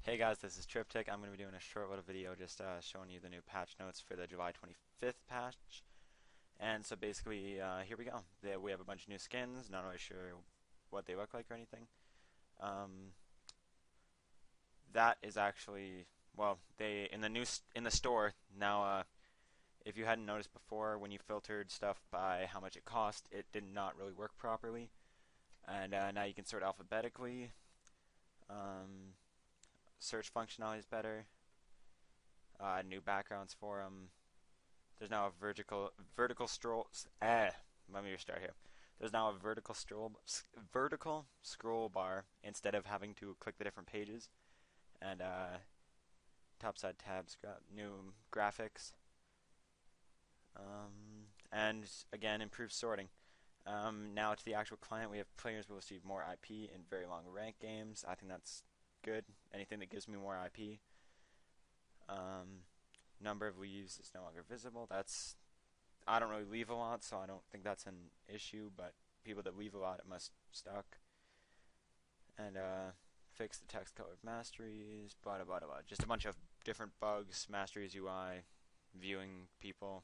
Hey guys, this is TripTech. I'm going to be doing a short little video just showing you the new patch notes for the July 25th patch. And so basically, here we go. We have a bunch of new skins, not really sure what they look like or anything. Um, that is actually, well, they in the in the store now. If you hadn't noticed before, when you filtered stuff by how much it cost, it did not really work properly. And now you can sort alphabetically. Um, Search functionality is better. New backgrounds for them. There's now a vertical scroll. Let me restart here. There's now a vertical scroll bar instead of having to click the different pages. And top side tabs got new graphics. And again, improved sorting. Now to the actual client, we have players will receive more IP in very long rank games. I think that's good. Anything that gives me more IP. Number of leaves is no longer visible. I don't really leave a lot, so I don't think that's an issue, but people that leave a lot, it must stuck. And fix the text color of masteries, blah blah blah blah. Just a bunch of different bugs, masteries UI, viewing people,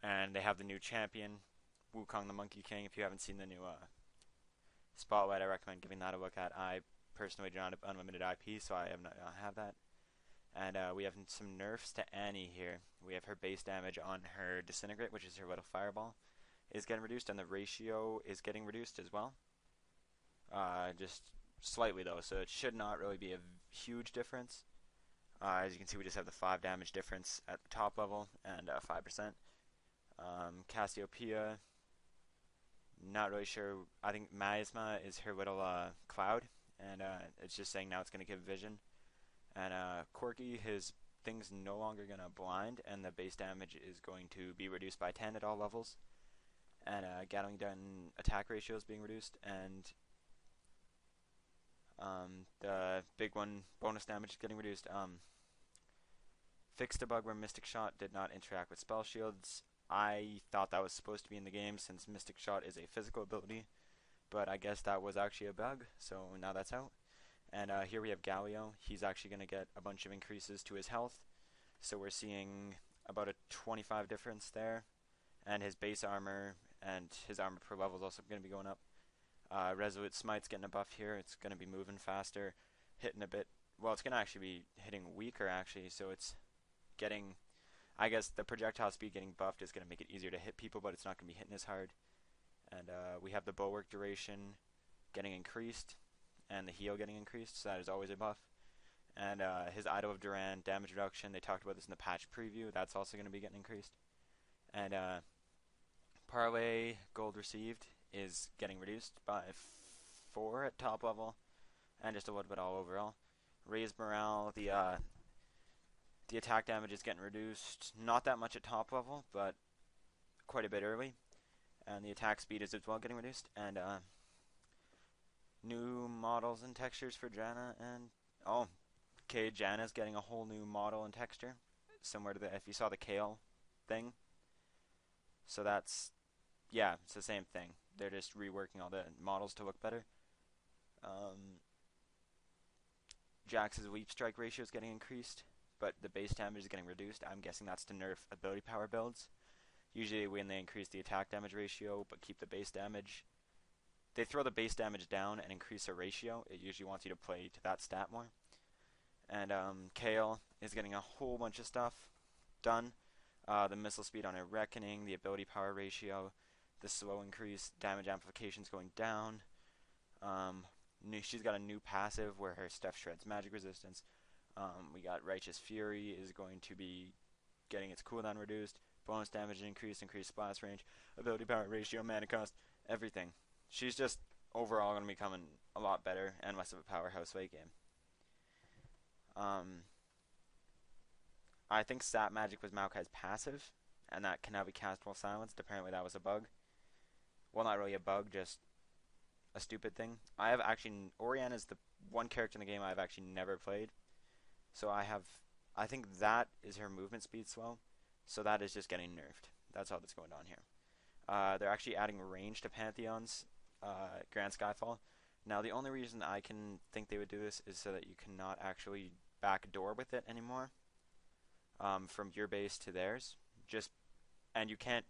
and they have the new champion, Wukong the Monkey King. If you haven't seen the new spotlight, I recommend giving that a look at. I personally do not have unlimited IP, so I have that. And we have some nerfs to Annie here. We have her base damage on her Disintegrate, which is her little fireball, is getting reduced, and the ratio is getting reduced as well. Just slightly though, so it should not really be a huge difference. As you can see, we just have the 5 damage difference at the top level and 5%. Cassiopeia, not really sure. I think Miasma is her little cloud, and it's just saying now it's going to give vision. And Corky, his thing's no longer going to blind, and the base damage is going to be reduced by 10 at all levels. And Gatling gun attack ratio is being reduced, and the big one, bonus damage, is getting reduced. Fixed a bug where Mystic Shot did not interact with spell shields. I thought that was supposed to be in the game since Mystic Shot is a physical ability, but I guess that was actually a bug, so now that's out. And here we have Galio. He's actually going to get a bunch of increases to his health. So we're seeing about a 25 difference there. And his base armor and his armor per level is also going to be going up. Resolute Smite's getting a buff here. It's going to be moving faster, hitting a bit. Well, it's going to actually be hitting weaker, actually. So it's getting, I guess the projectile speed getting buffed is going to make it easier to hit people, but it's not going to be hitting as hard. And we have the bulwark duration getting increased, and the heal getting increased, so that is always a buff. And his Idol of Duran damage reduction, they talked about this in the patch preview, that's also going to be getting increased. And Parlay gold received is getting reduced by 4 at top level, and just a little bit all overall. Raised morale, the attack damage is getting reduced, not that much at top level, but quite a bit early. And the attack speed is as well getting reduced, and new models and textures for Janna, and Janna's getting a whole new model and texture, similar to if you saw the Kale thing. So that's, yeah, it's the same thing. They're just reworking all the models to look better. Jax's leap strike ratio is getting increased, but the base damage is getting reduced. I'm guessing that's to nerf ability power builds. Usually when they increase the attack damage ratio but keep the base damage, they throw the base damage down and increase a ratio. It usually wants you to play to that stat more. And Kale is getting a whole bunch of stuff done. The missile speed on her Reckoning, the ability power ratio, the slow increase, damage amplification is going down. She's got a new passive where her stuff shreds magic resistance. We got Righteous Fury is going to be getting its cooldown reduced. Bonus damage increase, increased splash range, ability power ratio, mana cost, everything. She's just overall going to be becoming a lot better and less of a powerhouse late game. I think Stat Magic was Maokai's passive, and that can now be cast while silenced. Apparently that was a bug. Well, not really a bug, just a stupid thing. Orianna is the one character in the game I've actually never played. So I think that is her movement speed slow. So that is just getting nerfed. That's all that's going on here. They're actually adding range to Pantheon's Grand Skyfall. Now, the only reason I can think they would do this is so that you cannot actually backdoor with it anymore, from your base to theirs. Just and you can't.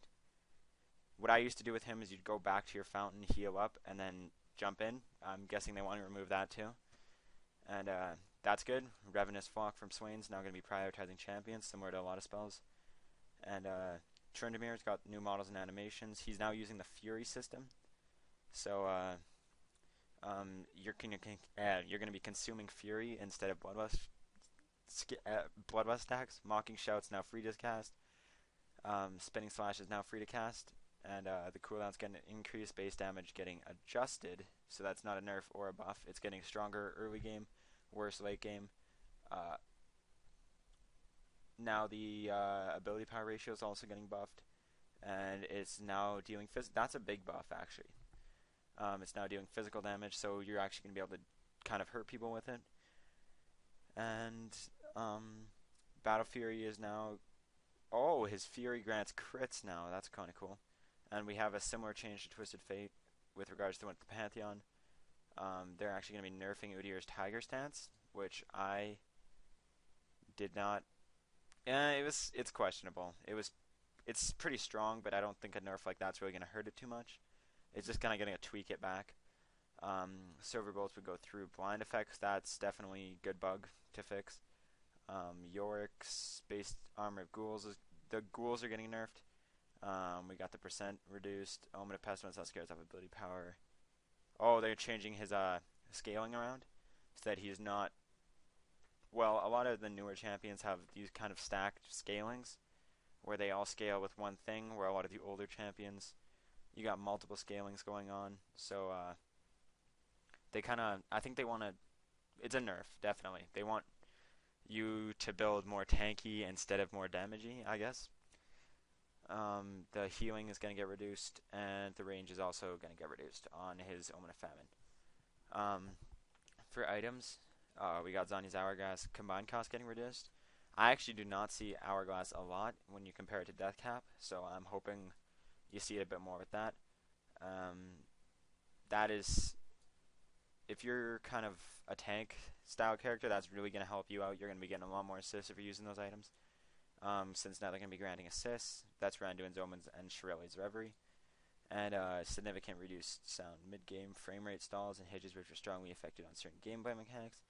What I used to do with him is you'd go back to your fountain, heal up, and then jump in. I'm guessing they want to remove that too, and that's good. Revenous Flock from Swain's now going to be prioritizing champions, similar to a lot of spells. And Tryndamere has got new models and animations. He's now using the Fury system, so you're gonna be consuming Fury instead of Bloodlust stacks. Mocking Shout's now free to cast. Spinning Slash is now free to cast, and the cooldown's getting increased. Base damage getting adjusted, so that's not a nerf or a buff. It's getting stronger early game, worse late game. Uh, Now the ability power ratio is also getting buffed, and it's now dealing That's a big buff actually. It's now doing physical damage, so you're actually going to be able to kind of hurt people with it. And Battle Fury is now. Oh, his Fury grants crits now. That's kind of cool. And we have a similar change to Twisted Fate with regards to the Pantheon. They're actually going to be nerfing Udyr's Tiger stance, which I did not. It's questionable. It's pretty strong, but I don't think a nerf like that's really going to hurt it too much. It's just kind of getting a tweak it back. Silver bolts would go through blind effects. That's definitely a good bug to fix. Yorick's based armor of ghouls the ghouls are getting nerfed. We got the percent reduced. Omen of Pestilence that scares off ability power. Oh, they're changing his scaling around so that he's not. Well, a lot of the newer champions have these kind of stacked scalings where they all scale with one thing. Where a lot of the older champions, you got multiple scalings going on. So they kind of. I think they want to. It's a nerf, definitely. They want you to build more tanky instead of more damagey, I guess. The healing is going to get reduced, and the range is also going to get reduced on his Omen of Famine. For items, we got Zanya's Hourglass combined cost getting reduced. I actually do not see Hourglass a lot when you compare it to Death Cap, so I'm hoping you see it a bit more with that. That is, if you're kind of a tank style character, that's really going to help you out. You're going to be getting a lot more assists if you're using those items. Since now they're going to be granting assists. That's Randuin's Omens and Shirelli's Reverie. And significant reduced sound mid-game, frame rate stalls, and hitches which are strongly affected on certain gameplay mechanics.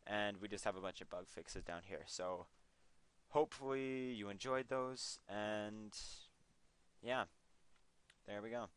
And we just have a bunch of bug fixes down here. So hopefully you enjoyed those, and yeah, there we go.